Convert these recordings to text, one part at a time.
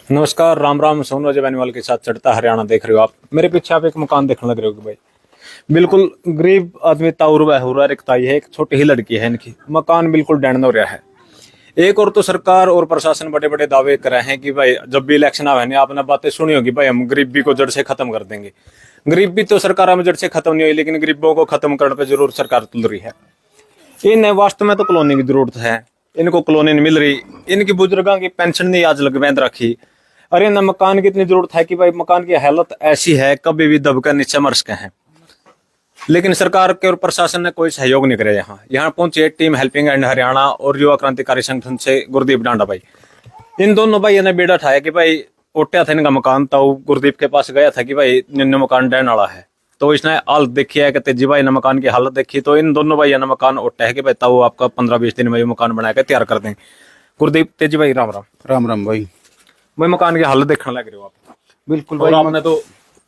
नमस्कार, राम राम। सोनू बेनीवाल के साथ चढ़ता हरियाणा देख रहे हो आप। मेरे पीछे आप एक मकान देखने लग रहे हो कि भाई बिल्कुल गरीब आदमी ताउर वह हो रहा रिक्ताई है। एक छोटी ही लड़की है, इनकी मकान बिल्कुल डैंड हो रहा है। एक और तो सरकार और प्रशासन बड़े बड़े दावे कर रहे हैं कि भाई जब भी इलेक्शन आवे नहीं, आपने बातें सुनी होगी भाई हम गरीबी को जड़ से खत्म कर देंगे। गरीबी तो सरकार में जड़ से खत्म नहीं हुई, लेकिन गरीबों को खत्म करने पर जरूर सरकार तुल रही है। इन वास्तव में तो कॉलोनी की जरूरत है, इनको कॉलोनी नहीं मिल रही। इनकी बुजुर्गों की पेंशन नहीं आज लग बैंद रखी। अरे न मकान की इतनी जरूरत है कि भाई मकान की हालत ऐसी है कभी भी दबकर नीचे मर सके हैं, लेकिन सरकार के और प्रशासन ने कोई सहयोग नहीं करे। यहाँ पहुंची है टीम हेल्पिंग एंड हरियाणा और युवा क्रांतिकारी संगठन से गुरदीप डांडा भाई। इन दोनों भाई ने बेड़ा उठाया कि भाई ओटिया था इनका मकान, तो गुरदीप के पास गया था कि भाई निन्ने मकान डैन वाला है। तो इसने हालत देखी है कि तेजी भाई ने मकान की हालत देखी, तो इन दोनों भाई ने मकान ओटा है कि भाई तब आपका 15-20 दिन में मकान बना के तैयार कर देंगे। गुरदीप तेजी भाई राम राम। राम राम भाई। भाई मकान की हालत देखने लग रहे हो आप। बिल्कुल और भाई, आपने तो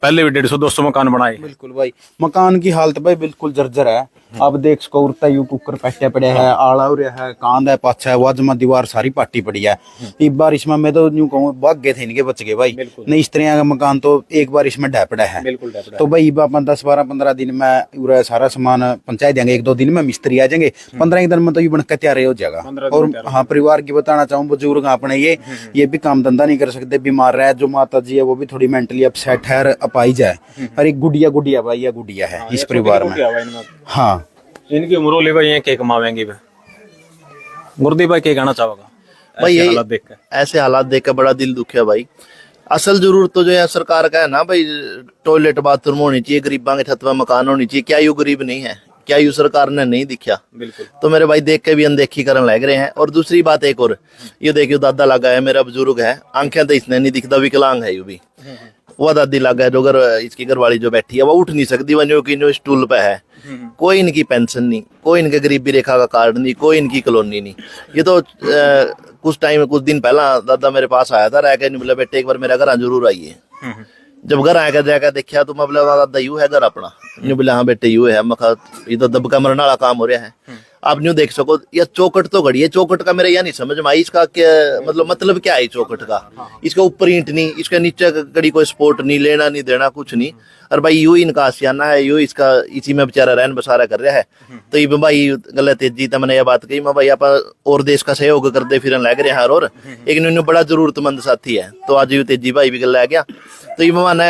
पहले भी 150-200 मकान बनाए। बिल्कुल भाई, मकान की हालत भाई बिल्कुल जर्जर है। आप देख सको उड़ता यू कुकर पैटे पड़े है, आला हो रहा है, कांद है, पाछा है, वाजमा दीवार सारी पाटी पड़ी है। एक बारिश में मैं तो यूं कहूँ भाग गए थे इनके बच गए भाई। नहीं इस तरह का मकान तो एक बारिश में ढह पड़ा है। तो भाई अपन 10-12-15 दिन में पूरा सारा सामान पहुंचा देंगे। 1-2 दिन में मिस्त्री आ जाएंगे, 15 दिन में तो ये बनकर तैयार हो जाएगा। और हाँ, परिवार की बताना चाहूँ, बुजुर्ग अपने ये भी काम धंधा नहीं कर सकते, बीमार है। जो माता जी है वो भी थोड़ी मेंटली अपसेट है, अपाई जाए। और एक गुड़िया भाई, या गुड़िया है इस परिवार में। हाँ, इनकी उम्र ले भाई ये के कमावेंगे। गुरदीप भाई क्या कहना चाहोगा भाई? ऐसे हालात देख कर? ऐसे हालात देख कर बड़ा दिल दुखिया भाई। असल जरूरत तो जो है सरकार का है ना भाई, टॉयलेट बाथरूम होनी चाहिए, गरीबां के छत में मकान होनी चाहिए। क्या यू गरीब नहीं है? क्या यू सरकार ने नहीं दिखा? बिल्कुल। तो मेरे भाई देख के भी अनदेखी करने लग रहे हैं। और दूसरी बात एक और, ये देखियो दादा लगा है, मेरा बुजुर्ग है, आंखें तो इसने नहीं दिखता, विकलांग है यू भी। वो दादी लगा है जो इसकी घरवाली जो बैठी है वो उठ नहीं सकती, वो की स्टूल पे है। कोई इनकी पेंशन नहीं, कोई इनके गरीबी रेखा का कार्ड नहीं, कोई इनकी कॉलोनी नहीं। ये तो कुछ दिन पहला दादा मेरे पास आया था, रह के बोला बेटे एक बार मेरा घर जरूर आइए। जब घर आकर जाकर देखा तो मैं बोला दादा यू है घर अपना? न्यू बोला हाँ बेटे यू है। मैं ये तो दबका मरने वाला काम हो रहा है। आप न्यू देख सको, यह चौकट तो घड़ी है। चौकट का मेरा यह नहीं समझ में आई, इसका क्या मतलब क्या है चौकट का? इसके ऊपर ईंट नहीं, इसके नीचे कड़ी कोई सपोर्ट नहीं, लेना नहीं देना कुछ नहीं। और भाई यू इनका आसियाना है, यू इसका इसी में बेचारा रहन बसारा कर रहा है। तो ये भाई गलत तेजी तो मैंने यह बात कही, मैं भाई आप और देश का सहयोग करते फिर लग रहे हैं। और एक न्यू बड़ा जरूरतमंद साथी है, तो आज यू तेजी भाई भी गल आ गया। तो ये माना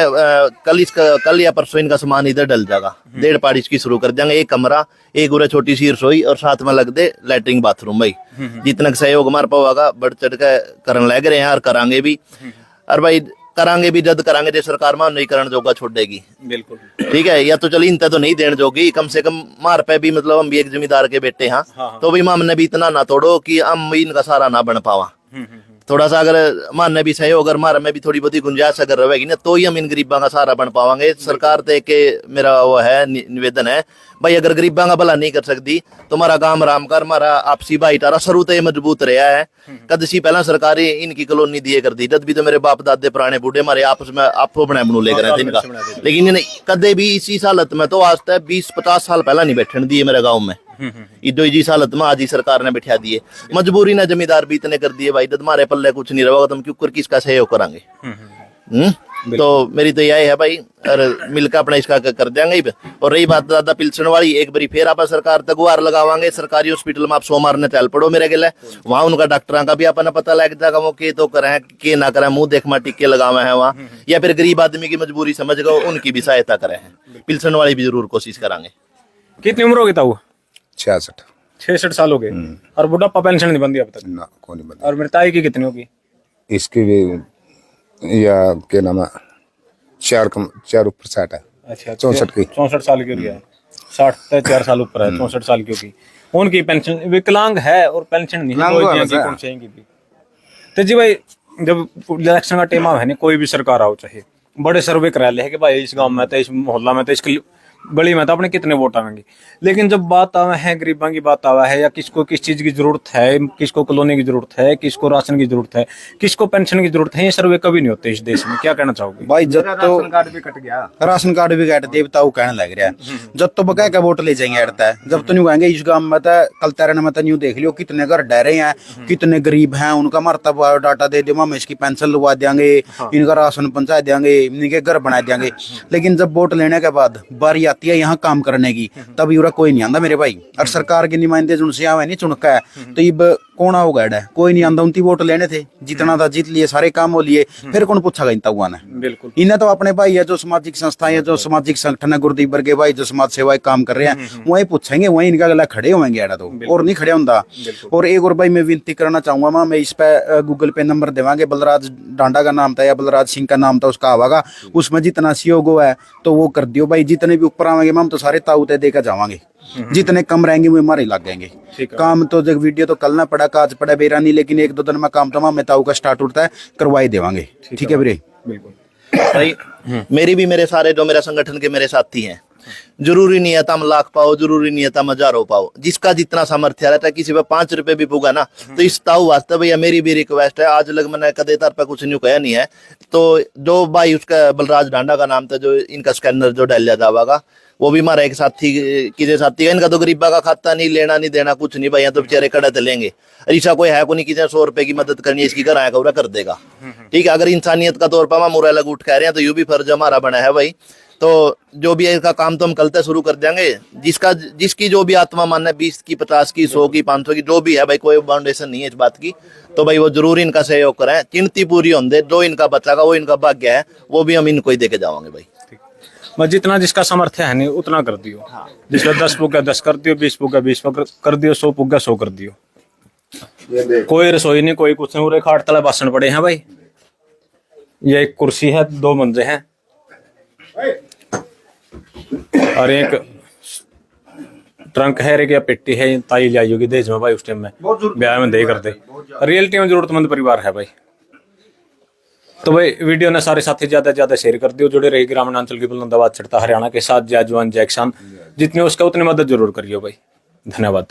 कल या परसों इनका सामान इधर डल जाएगा। 1.5 पाड़ी इसकी शुरू कर देंगे, एक कमरा, एक उरे छोटी सी रसोई और साथ में लग दे लैट्रिन बाथरूम। भाई जितना सहयोग हमारे पाओगा बढ़ चढ़ के करने लग रहे हैं और करांगे भी। और भाई करांगे भी जद करांगे जो सरकार मान नहीं करण जोगा छोड़ेगी। बिल्कुल ठीक है, या तो चली इनते तो नहीं देने जोगी, कम से कम मार पे भी मतलब हम भी एक जमींदार के बेटे हाँ। तो भाई हमने भी इतना ना तोड़ो कि हम इनका सारा ना बन पावा। थोड़ा सा अगर मानने भी सहयोग अगर मार में भी थोड़ी बहुत गुंजाइश अगर रहेगी ना, तो ही हम इन गरीबों का सहारा बन पावांगे। सरकार देख के मेरा वो है निवेदन है भाई, अगर गरीबों का भला नहीं कर सकती तो हमारा काम राम कर, हमारा आपसी भाईचारा शुरू तो मजबूत रहा है। कद सी पहला सरकारी इनकी कॉलोनी दिए कर दी, जब भी तो मेरे बाप दादे पुराने बूढ़े हमारे आपस में आपको बना बनू लेकर इनका। लेकिन इन्हें कदे भी इसी हालत में तो आज तक 20-50 साल पहला नहीं बैठने दिए मेरे गाँव में। इदो जिस हालत में आज ही सरकार ने बिठा दिए, मजबूरी ने जमींदार भी इतने कर दिए भाई, जब हमारे पल्ले कुछ नहीं रहेगा तो हम क्यों किसका सहयोग करांगे? तो मेरी तो यही है भाई, और मिलकर अपना इसका कर देंगे। और रही बात दादा पिलसन वाली, एक बारी फिर आप सरकार तक गुहार लगावांगे। सरकारी हॉस्पिटल में आप सो मारने चल पड़ो मेरे गले, वहां उनका डॉक्टरों का भी अपना पता लग जाएगा वो के तो करें के ना करें, मुंह देख मार टिक्के लगावे हैं वहाँ, या फिर गरीब आदमी की मजबूरी समझ गए उनकी भी सहायता करें। पिलसन वाली भी जरूर कोशिश करांगे। कितनी उम्र होगी ताऊ? 66 साल हो गए। और बुढ़ापा पेंशन नहीं बंदी अब तक ना, कौन नहीं बंदी। और मृताई की कितनी होगी? इसकी भी या क्या नाम है, 4 ऊपर 60 है। अच्छा, 64 की। 64 साल की हो गया है। 64 साल ऊपर है, 64 साल की होगी। उनकी पेंशन विकलांग है और पेंशन नहीं है। तो जी भाई जब इलेक्शन का टाइम है, कोई भी सरकार आओ, चाहे बड़े सर्वे करा ले कि भाई इस गांव में तो, इस मोहल्ला में तो इसकी गली में तो अपने कितने वोट आवेंगे, लेकिन जब बात आवा है गरीबों की बात आवा है, या किसको किस चीज की जरूरत है, किसको कॉलोनी की जरूरत है, किसको राशन की जरूरत है, किसको पेंशन की जरूरत है, ये सर्वे कभी नहीं होते इस देश में। क्या कहना चाहोगे? भाई जब तो राशन कार्ड भी कट देवता वो कहने लग रहा है, जब तो बकाया का वोट ले जाएंगे अड़ता है, जब तो नहीं कहेंगे इस गांव में तो कल तेरह में तो न्यू देख लियो कितने घर डरे हैं, कितने गरीब हैं, उनका मरता बायोडाटा दे दो, हम इसकी पेंशन लगा देंगे, इनका राशन पहुंचा देंगे, इनके घर बना देंगे। लेकिन जब वोट लेने के बाद बारी आती है यहाँ काम करने की, तब यूरा कोई नहीं आंदा मेरे भाई। और सरकार के नुमाइंदे जुनसे आवे नहीं चुनका है, तो इब कौन होगा एडा, कोई नहीं आंदा। उनती वोट लेने थे, जितना था जीत लिए, सारे काम हो लिए, फिर कौन पूछा इनता हुआ ने। बिल्कुल, इन्हें तो अपने भाई है जो सामाजिक संस्थाएं है, जो सामाजिक संगठन है, गुरदीप वर्गे भाई जो समाज सेवा काम कर रहे हैं, वही पूछेंगे, वही इनका गला खड़े होंगे एडा तो, और नहीं खड़े होंदा। और एक और भाई मैं विनती करना चाहूंगा, मैं इस पे गूगल पे नंबर देवांगे, बलराज डांडा का नाम था या बलराज सिंह का नाम था, उसका आवागा, उसमें जितना सहयोग है तो वो कर दियो भाई। जितने भी ऊपर आवेंगे हम तो सारे ताउते देकर जावांगे, जितने कम रहेंगे वो हमारे लग जाएंगे। काम तो जब वीडियो तो कल ना पड़ा, काज पड़ा बेरा नहीं, लेकिन एक दो दिन में काम तमाम में ताऊ का स्टार्ट उठता है, करवाई देवांगे। ठीक है वीरे, बिल्कुल भाई। मेरी भी, मेरे सारे जो मेरा संगठन के मेरे साथी हैं, जरूरी नहीं है तुम लाख पाओ, जरूरी नहीं है तुम हजारों पाओ, जिसका जितना सामर्थ्य रहता है, किसी पे 5 रुपए भी पुगा ना तो इस ताऊ वास्ते भैया मेरी भी रिक्वेस्ट है। आज लग मैंने कदे तार पे कुछ न्यू कहा नहीं है, तो जो भाई उसका बलराज डांडा का नाम था, जो इनका स्कैनर जो डाल जावागा, वो भी हमारा एक साथी किसी साथी का, इनका तो गरीबा का खाता नहीं, लेना नहीं देना कुछ नहीं भाई, तो बेचारे कड़े तो लेंगे। ऐसा कोई है को नहीं किसी 100 रुपए की मदद करनी है, इसकी घर आया कर देगा। ठीक है, अगर इंसानियत का तौर पर हम मुरा लग उठ कह रहे हैं, तो यू भी फर्ज हमारा बना है भाई। तो जो भी है इसका काम तो हम कल से शुरू कर देंगे, जिसकी जो भी आत्मा मान है, 20 की, 50 की, 100 की, 500 की, जो भी है भाई, कोई बाउंडेशन नहीं है इस बात की, तो भाई वो जरूर इनका सहयोग करें। चिंती पूरी होंगे, जो इनका बचागा वो इनका भाग्य है, वो भी हम इनको ही देके जावांगे भाई। मैं जितना जिसका सामर्थ्य है नहीं उतना कर दियो। जिसका 10 पुग्गा 10 कर दियो, 20 पुग्गा 20 कर दियो, 100 पुग्गा 100 कर दियो। कोई रसोई नहीं, कोई कुछ नहीं, पूरे खाट तला बासन पड़े हैं भाई। ये एक कुर्सी है, 2 मंजे हैं, और एक ट्रंक है, एक या पेटी है, ताई लाई होगी देश में भाई, उस टाइम में ब्याह में दे करते। रियलिटी में जरूरतमंद परिवार है भाई। तो भाई वीडियो ने सारे साथी ज्यादा से ज्यादा शेयर कर दियो, जुड़े रही ग्रामीण अंचल की बुलंदाबाद चढ़ता हरियाणा के साथ, जय जवान जय किसान, जितनी उसका उतनी मदद जरूर करियो भाई। धन्यवाद।